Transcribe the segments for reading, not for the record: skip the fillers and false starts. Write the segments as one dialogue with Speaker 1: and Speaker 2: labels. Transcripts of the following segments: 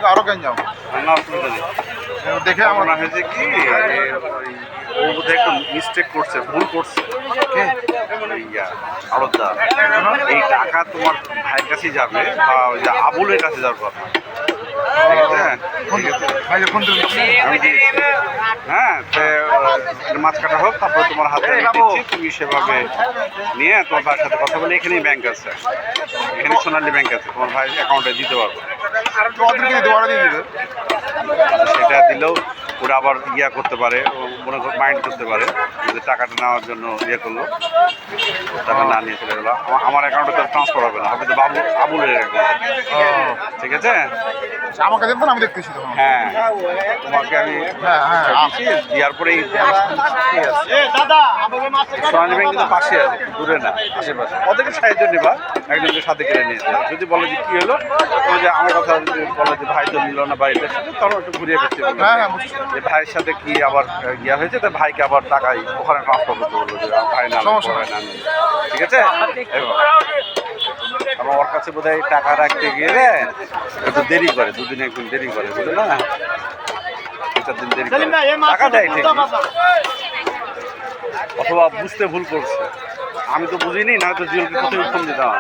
Speaker 1: কিন্তু আরো গ্যাঞ্জাম।
Speaker 2: না অসুবিধা নেই।
Speaker 1: দেখে আমার
Speaker 2: মনে হয়েছে কি ও বোধহয় একটু মিস্টেক করছে, ভুল করছে। আরদা এই টাকা তোমার ভাইয়ের কাছেই যাবে বা ওই যে আবুলের কাছে যাওয়ার কথা। আমি দিয়েছি। হ্যাঁ, মাছ কাটা হোক, তারপরে তোমার হাতে দিচ্ছি, তুমি সেভাবে নিয়ে তোমার ভাইয়ের সাথে কথা বলে এখানেই ব্যাংক আছে, এখানে সোনালী ব্যাংক আছে, তোমার ভাই অ্যাকাউন্টে দিতে পারবো। সেটা দিলেও ওরা আবার ইয়া করতে পারে, মনে করো মাইন্ড করতে পারে যে টাকাটা নেওয়ার জন্য ইয়ে করলো, টাকা না নিয়ে চলে গেলো। আমার অ্যাকাউন্টে তো ট্রান্সফার হবে না, হবে তো আবুলের অ্যাকাউন্টে। ঠিক আছে,
Speaker 1: আমাকে দেখবেন, আমি দেখতেছি।
Speaker 2: হ্যাঁ, তোমাকে আমি দেওয়ার পরেই সোনালী ব্যাংক কিন্তু পাশে আছে, দূরে না, আশেপাশে। ওদেরকে সাহায্য নেবা, একজনকে সাথে কিনে নিয়ে যাবে। যদি বলে যে কী হলো, যে আমার কথা যদি বলে যে ভাই তো নিল না বাড়িটার সাথে, তখন একটু ঘুরিয়ে পেতে বললো যে ভাইয়ের সাথে কি আবার ইয়া হয়েছে, তো ভাইকে আবার টাকাই ওখানে ট্রান্সফার করতে বললো যে ভাই না না নিয়ে। ঠিক আছে, আমার ওর কাছে বোধ হয় টাকা রাখতে গিয়ে একটু দেরি করে, দুদিন একদিন দেরি করে, বুঝলো না, 2-4 দিন দেরি করে টাকা দেয় ঠিক, অথবা বুঝতে ভুল করছে। আমি তো বুঝিনি, না হয়তো জুয়েলকে কোথায় ফোন দিতাম।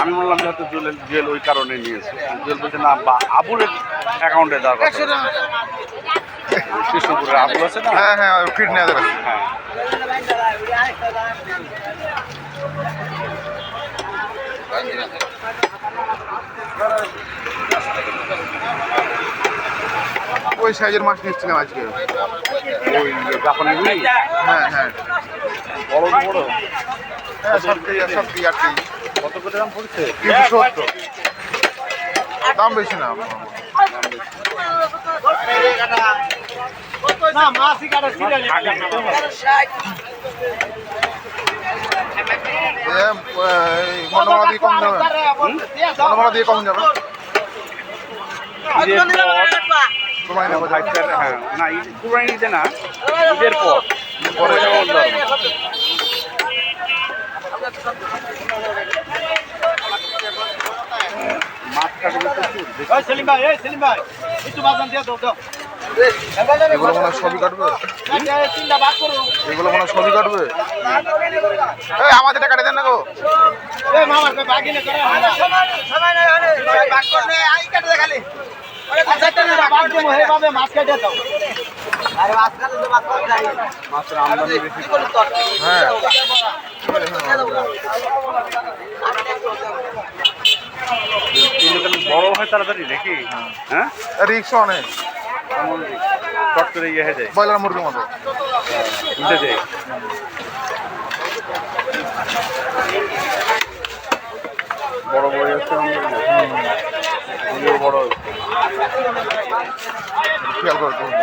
Speaker 2: আমি বললাম যে হয়তো জুয়েল ওই কারণে নিয়েছে। জুয়েল বলছে না, বা আবুলের অ্যাকাউন্টে দেওয়ার কথা। কৃষ্ণপুরের আবুল আছে না,
Speaker 1: হ্যাঁ হ্যাঁ, ফিট নেওয়া যাবে।
Speaker 2: হ্যাঁ,
Speaker 1: ওই সাইজের মাছ নিচ্ছিলাম আজকে,
Speaker 2: ওই জাপানি রুই।
Speaker 1: হ্যাঁ হ্যাঁ,
Speaker 2: বড় বড়
Speaker 1: হ্যাঁ, 7 কেজি 8 কেজি।
Speaker 2: কত করে দাম পড়ছে?
Speaker 1: 370। দাম বেশি না। মনোমালা দিয়ে কম যাবে, মনোমালা দিয়ে কম যাবে।
Speaker 2: হ্যাঁ, না কুরবানি ঈদে না, ঈদের পর পরে মাছ কাটবে প্রচুর।
Speaker 3: সেলিম ভাই, সেলিম ভাই, একটু বাজান দিয়ে দাও।
Speaker 1: এগুলো মনে হয় সবই কাটবে,
Speaker 3: তিনটা ভাগ করো।
Speaker 1: এগুলো মনে হয় সবই কাটবে। আমাদের টাকা দেন না গো।
Speaker 3: মামার বাগিনে করে সময় নাই, ভাগ করলে আই কাটে দেখালি। মাছ কেটে দাও। আরে মাছ কাটে তো মাছ খাই।
Speaker 2: মাছের আমদানি বেশি।
Speaker 1: হ্যাঁ,
Speaker 2: বড় হয় তাড়াতাড়ি দেখি। হ্যাঁ,
Speaker 1: রিক্সা অনেক,
Speaker 2: এমন চট করে ইয়ে হয়ে যায়,
Speaker 1: ব্রয়লার মুরগির মতো
Speaker 2: উঠে যায়। বড় বড় হচ্ছে, বড়
Speaker 1: খেয়াল করতে হবে।